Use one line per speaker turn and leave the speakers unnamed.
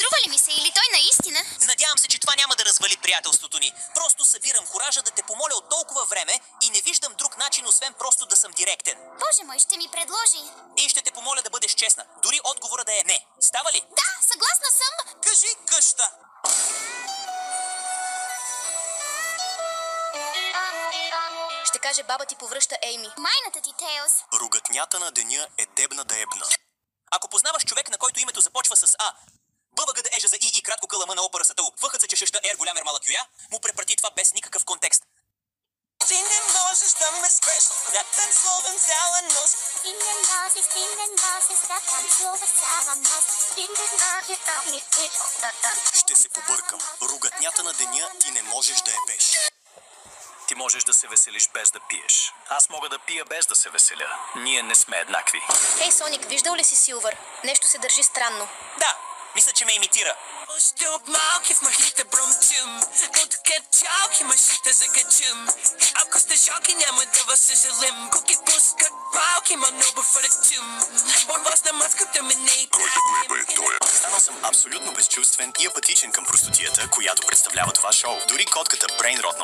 Струва ли ми се или той наистина?
Надявам се, че това няма да развали приятелството ни. Просто събирам коража да те помоля от толкова време и не виждам друг начин, освен просто да съм директен.
Боже мой, ще ми предложи.
И ще те помоля да бъдеш честна. Дори отговора да е не. Става ли?
Да, съгласна съм.
Кажи къща!
Ще каже, баба ти повръща Ейми.
Майната ти, Тейлс.
Ругатнята на деня е дебна да ебна.
Ако познаваш човек, на който името започва с А, ББГ да ежа за И и кратко кълъма на опера сатъл, въхът се чешеща ер голям ермалакюя, му препрати това без никакъв контекст.
Ти не можеш да ме спреш, да танцувам цяла нощ.
Ще се побъркам. Ругатнята на деня ти не можеш да ебеш.
Ти можеш да се веселиш без да пиеш. Аз мога да пия без да се веселя. Ние не сме еднакви.
Хей, Соник, виждал ли си Силвър? Нещо се държи странно.
Да, мисля, че ме имитира.
Ще малки в махите брумчум, но така чалки машите закачум. Ако сте жалки, няма да вас съжалим. Куки пускат палки, ма много фърчум. От вас на маската ми не и
Станал съм абсолютно безчувствен и апатичен към простотията, която представлява това шоу. Дори котката Брейн ротна